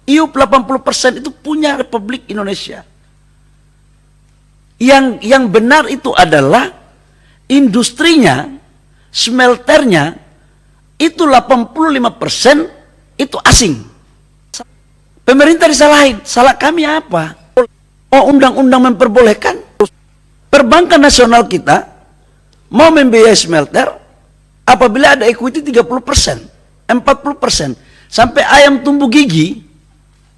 IUP 80% itu punya Republik Indonesia. Yang benar itu adalah industrinya, smelternya itu 85% itu asing. Pemerintah disalahin, salah kami apa? Oh, undang-undang memperbolehkan. Perbankan nasional kita mau membiayai smelter apabila ada equity 30%, 40%. Sampai ayam tumbuh gigi,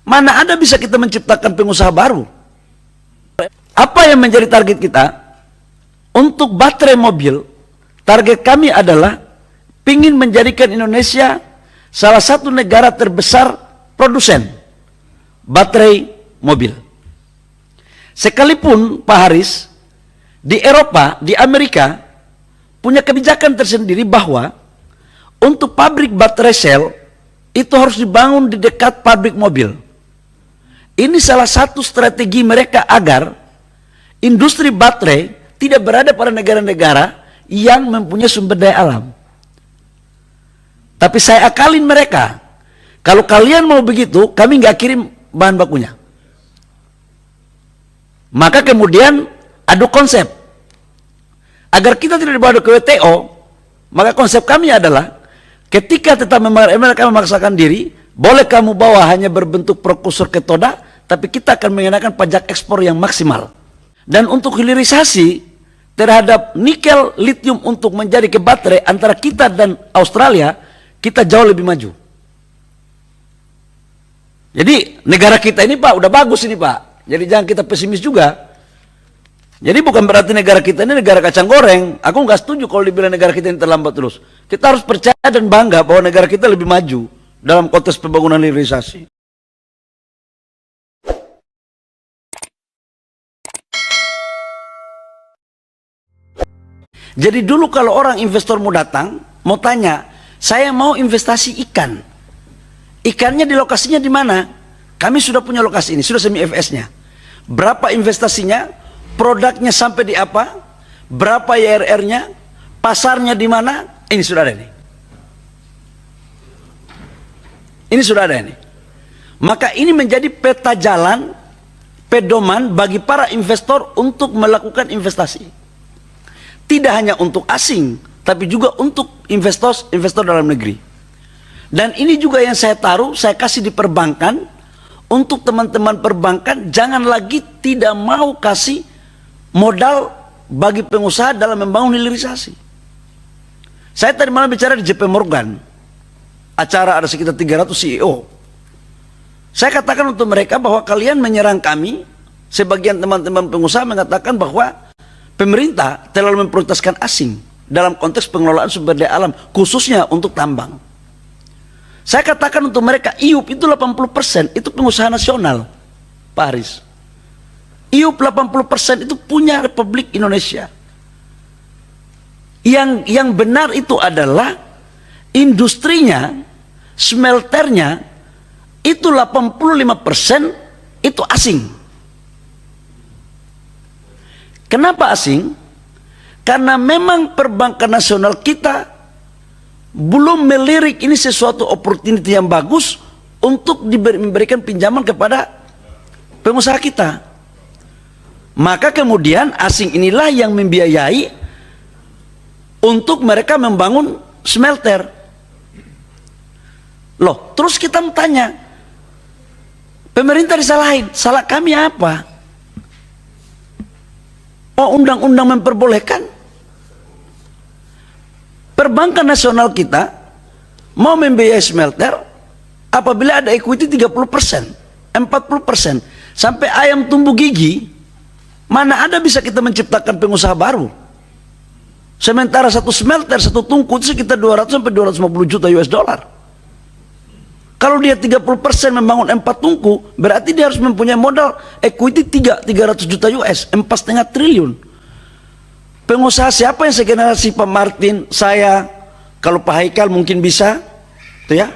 mana ada bisa kita menciptakan pengusaha baru? Apa yang menjadi target kita? Untuk baterai mobil, target kami adalah ingin menjadikan Indonesia salah satu negara terbesar produsen baterai mobil. Sekalipun Pak Haris, di Eropa, di Amerika punya kebijakan tersendiri bahwa untuk pabrik baterai sel itu harus dibangun di dekat pabrik mobil. Ini salah satu strategi mereka agar industri baterai tidak berada pada negara-negara yang mempunyai sumber daya alam. Tapi saya akalin mereka, kalau kalian mau begitu, kami nggak kirim bahan bakunya. Maka kemudian adu konsep. Agar kita tidak dibawa ke WTO, maka konsep kami adalah ketika tetap mereka memaksakan diri, boleh kamu bawa hanya berbentuk prekursor ketoda, tapi kita akan mengenakan pajak ekspor yang maksimal. Dan untuk hilirisasi terhadap nikel lithium untuk menjadi ke baterai antara kita dan Australia, kita jauh lebih maju. Jadi negara kita ini Pak, udah bagus ini Pak. Jadi jangan kita pesimis juga. Jadi bukan berarti negara kita ini negara kacang goreng. Aku nggak setuju kalau dibilang negara kita ini terlambat terus. Kita harus percaya dan bangga bahwa negara kita lebih maju dalam konteks pembangunan hilirisasi. Jadi dulu kalau orang investor mau datang, mau tanya, saya mau investasi ikan. Ikannya di lokasinya di mana? Kami sudah punya lokasi ini, sudah semi FS-nya. Berapa investasinya? Produknya sampai di apa? Berapa IRR-nya? Pasarnya di mana? Ini sudah ada ini. Ini sudah ada ini. Maka ini menjadi peta jalan, pedoman bagi para investor untuk melakukan investasi. Tidak hanya untuk asing, tapi juga untuk investor dalam negeri. Dan ini juga yang saya taruh, saya kasih di perbankan. Untuk teman-teman perbankan, jangan lagi tidak mau kasih modal bagi pengusaha dalam membangun hilirisasi. Saya tadi malam bicara di JP Morgan, acara ada sekitar 300 CEO. Saya katakan untuk mereka bahwa kalian menyerang kami, sebagian teman-teman pengusaha mengatakan bahwa pemerintah terlalu memprioritaskan asing dalam konteks pengelolaan sumber daya alam, khususnya untuk tambang. Saya katakan untuk mereka, IUP itu 80% itu pengusaha nasional, Pak Haris. IUP 80% itu punya Republik Indonesia. Yang benar itu adalah industrinya, smelternya itu 85% itu asing. Kenapa asing? Karena memang perbankan nasional kita belum melirik ini sesuatu opportunity yang bagus untuk memberikan pinjaman kepada pengusaha kita. Maka kemudian asing inilah yang membiayai untuk mereka membangun smelter. Loh, terus kita tanya, pemerintah disalahin, salah kami apa? Oh, undang-undang memperbolehkan. Perbankan nasional kita mau membiayai smelter apabila ada equity 30%, 40%. Sampai ayam tumbuh gigi, mana ada bisa kita menciptakan pengusaha baru? Sementara satu smelter, satu tungku itu sekitar 200 sampai 250 juta US dollar. Kalau dia 30% membangun 4 tungku, berarti dia harus mempunyai modal equity 300 juta US, 4,5 triliun. Pengusaha siapa yang segenerasi Pak Martin, saya, kalau Pak Haikal mungkin bisa, tuh ya.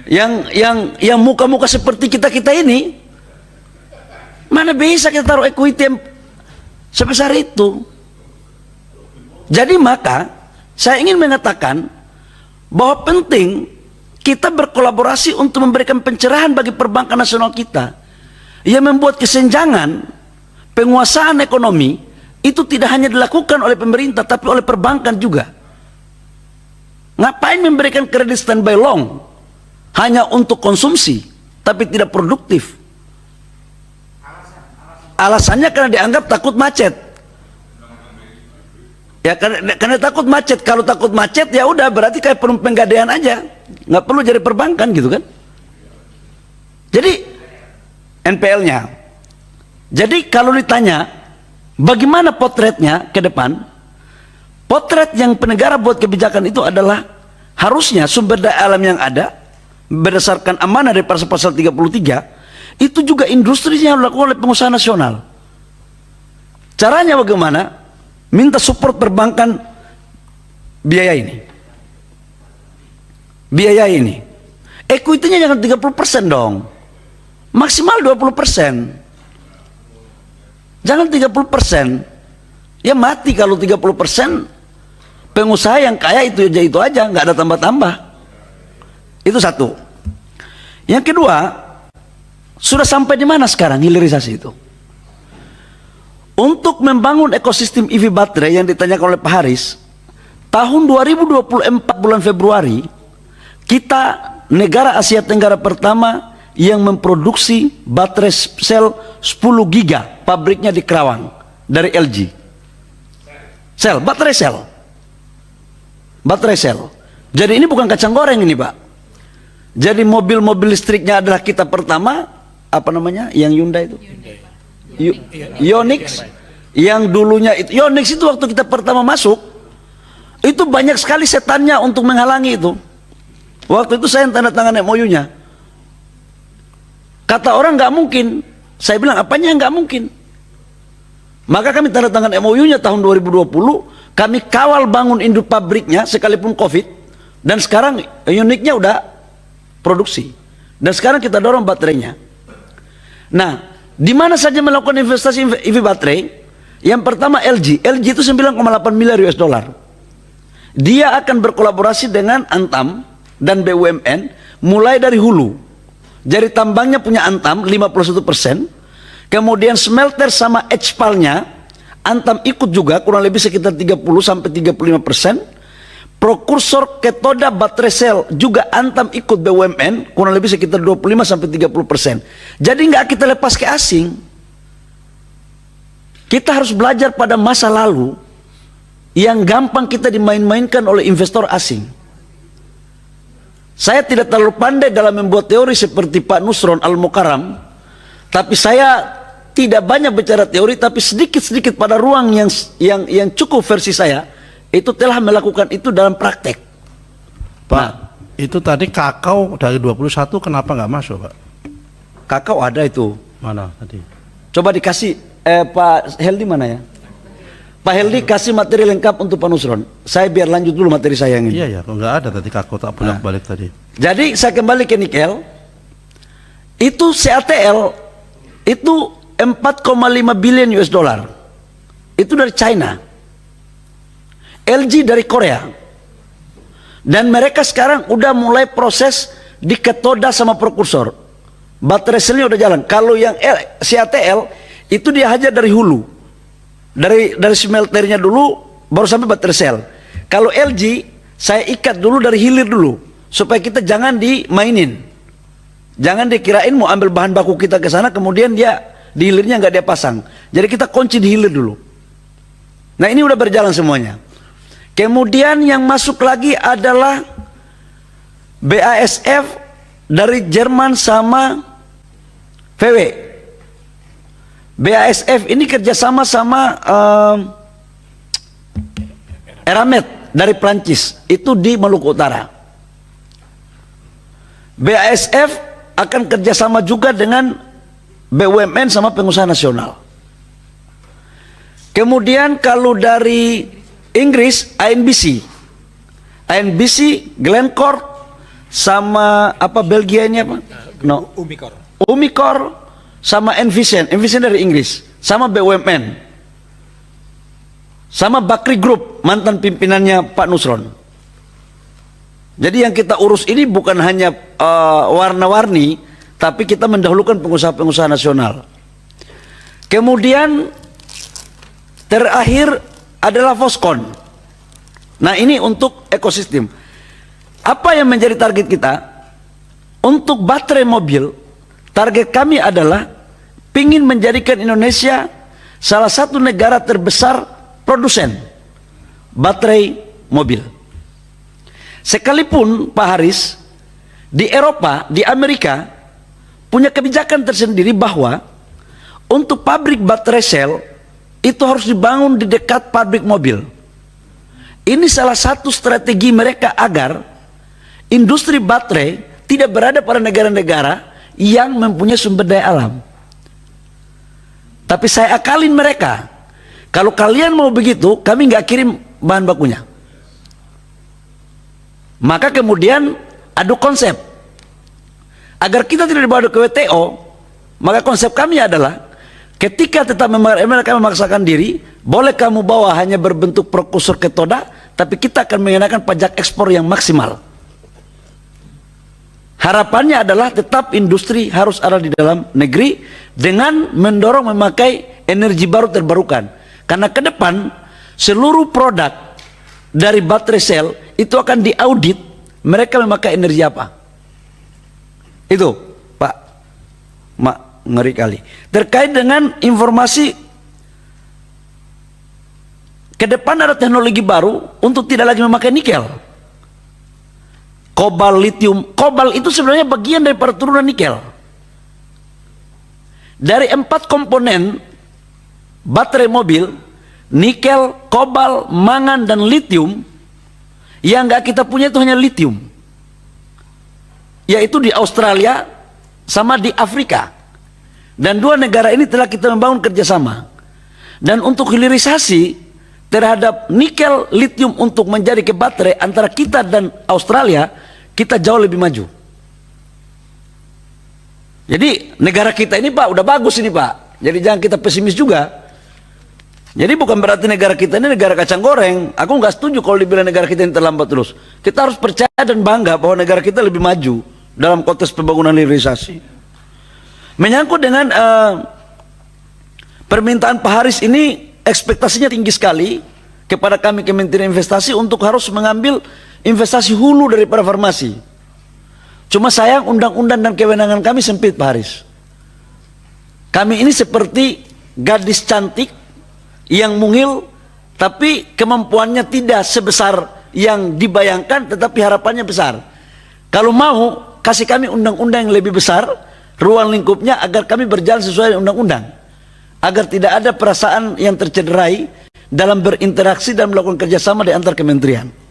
Yang muka-muka seperti kita ini, mana bisa kita taruh equity sebesar itu? Jadi maka saya ingin mengatakan bahwa penting kita berkolaborasi untuk memberikan pencerahan bagi perbankan nasional kita, yang membuat kesenjangan penguasaan ekonomi itu tidak hanya dilakukan oleh pemerintah tapi oleh perbankan juga. Ngapain memberikan kredit standby loan hanya untuk konsumsi tapi tidak produktif? Alasannya karena dianggap takut macet. Ya karena takut macet. Kalau takut macet ya udah, berarti kayak penggadaian aja, nggak perlu jadi perbankan gitu kan. Jadi NPL-nya. Jadi kalau ditanya bagaimana potretnya ke depan, potret yang penegara buat kebijakan itu adalah harusnya sumber daya alam yang ada berdasarkan amanah dari pasal 33 itu juga industrinya dilakukan oleh pengusaha nasional. Caranya bagaimana? Minta support perbankan biaya ini. Biaya ini. Equity-nya jangan 30% dong. Maksimal 20%. Jangan 30%. Ya mati kalau 30%. Pengusaha yang kaya itu aja, nggak ada tambah-tambah. Itu satu. Yang kedua, sudah sampai di mana sekarang hilirisasi itu? Untuk membangun ekosistem EV baterai yang ditanyakan oleh Pak Haris, tahun 2024 bulan Februari, kita negara Asia Tenggara pertama yang memproduksi baterai sel 10 giga, pabriknya di Kerawang, dari LG. Sel, baterai sel. Baterai sel. Jadi ini bukan kacang goreng ini Pak. Jadi mobil-mobil listriknya adalah kita pertama, apa namanya, yang Hyundai itu? Ionix, yang dulunya itu Ionix itu waktu kita pertama masuk itu banyak sekali setannya untuk menghalangi itu. Waktu itu saya tanda tangan MOU-nya. Kata orang nggak mungkin, saya bilang apanya nggak mungkin. Maka kami tanda tangan MOU-nya tahun 2020, kami kawal bangun induk pabriknya sekalipun COVID, dan sekarang unitnya udah produksi. Dan sekarang kita dorong baterainya. Nah, di mana saja melakukan investasi EV baterai? Yang pertama LG itu 9,8 miliar US dollar. Dia akan berkolaborasi dengan Antam dan BUMN mulai dari hulu. Jadi tambangnya punya Antam 51%, kemudian smelter sama HPAL-nya Antam ikut juga kurang lebih sekitar 30-35%. Prokursor ketoda baterai sel juga Antam ikut BUMN kurang lebih sekitar 25-30%. Jadi nggak kita lepas ke asing. Kita harus belajar pada masa lalu yang gampang kita dimain-mainkan oleh investor asing. Saya tidak terlalu pandai dalam membuat teori seperti Pak Nusron Al-Mukarram, tapi saya tidak banyak bicara teori, tapi sedikit-sedikit pada ruang yang cukup versi saya itu telah melakukan itu dalam praktek. Pak, itu tadi kakao dari 21 kenapa nggak masuk, Pak? Kakao ada itu. Mana tadi? Coba dikasih Pak Heldi mana ya? Pak Heldi kasih materi lengkap untuk Pak Nusron. Saya biar lanjut dulu materi saya yang ini. Iya ya, kok nggak ada tadi kakao, tak bolak balik tadi. Jadi saya kembali ke nikel. Itu CATL itu 4,5 billion US dollar. Itu dari China. LG dari Korea, dan mereka sekarang udah mulai proses di ketoda sama prokursor. Baterai selnya udah jalan. Kalau yang CATL itu dia hajar dari hulu, dari smelternya dulu baru sampai baterai sel. Kalau LG saya ikat dulu dari hilir dulu supaya kita jangan dimainin, jangan dikirain mau ambil bahan baku kita ke sana kemudian dia di hilirnya nggak dia pasang. Jadi kita kunci di hilir dulu. Nah ini udah berjalan semuanya. Kemudian yang masuk lagi adalah BASF dari Jerman sama VW. BASF ini kerjasama sama Eramet dari Prancis, itu di Maluku Utara. BASF akan kerjasama juga dengan BUMN sama pengusaha nasional. Kemudian kalau dari Inggris, INBC, Glencore, sama apa Belgia ini apa? No. Umicore, sama Envision dari Inggris, sama BUMN, sama Bakri Group, mantan pimpinannya Pak Nusron. Jadi yang kita urus ini bukan hanya warna-warni, tapi kita mendahulukan pengusaha-pengusaha nasional. Kemudian terakhir adalah Foskon. Nah, ini untuk ekosistem. Apa yang menjadi target kita? Untuk baterai mobil, target kami adalah ingin menjadikan Indonesia salah satu negara terbesar produsen baterai mobil. Sekalipun Pak Haris, di Eropa, di Amerika punya kebijakan tersendiri bahwa untuk pabrik baterai sel itu harus dibangun di dekat pabrik mobil. Ini salah satu strategi mereka agar industri baterai tidak berada pada negara-negara yang mempunyai sumber daya alam. Tapi saya akalin mereka, kalau kalian mau begitu, kami nggak kirim bahan bakunya. Maka kemudian adu konsep. Agar kita tidak dibawa ke WTO, maka konsep kami adalah ketika tetap mereka memaksakan diri, boleh kamu bawa hanya berbentuk prekursor ketoda, tapi kita akan mengenakan pajak ekspor yang maksimal. Harapannya adalah tetap industri harus ada di dalam negeri dengan mendorong memakai energi baru terbarukan. Karena ke depan seluruh produk dari baterai sel itu akan diaudit mereka memakai energi apa. Itu Pak, ngeri kali. Terkait dengan informasi ke depan ada teknologi baru untuk tidak lagi memakai nikel. Kobal, litium. Kobal itu sebenarnya bagian dari turunan nikel. Dari 4 komponen baterai mobil, nikel, kobal, mangan, dan litium, yang nggak kita punya itu hanya litium, yaitu di Australia sama di Afrika. Dan 2 negara ini telah kita membangun kerjasama. Dan untuk hilirisasi terhadap nikel, litium untuk menjadi ke baterai antara kita dan Australia, kita jauh lebih maju. Jadi negara kita ini Pak, udah bagus ini Pak. Jadi jangan kita pesimis juga. Jadi bukan berarti negara kita ini negara kacang goreng. Aku nggak setuju kalau dibilang negara kita ini terlambat terus. Kita harus percaya dan bangga bahwa negara kita lebih maju dalam konteks pembangunan hilirisasi. Menyangkut dengan permintaan Pak Haris ini, ekspektasinya tinggi sekali kepada kami Kementerian Investasi untuk harus mengambil investasi hulu daripada farmasi. Cuma sayang undang-undang dan kewenangan kami sempit Pak Haris. Kami ini seperti gadis cantik yang mungil, tapi kemampuannya tidak sebesar yang dibayangkan, tetapi harapannya besar. Kalau mau, kasih kami undang-undang yang lebih besar, ruang lingkupnya agar kami berjalan sesuai dengan undang-undang. Agar tidak ada perasaan yang tercederai dalam berinteraksi dan melakukan kerjasama di antar kementerian.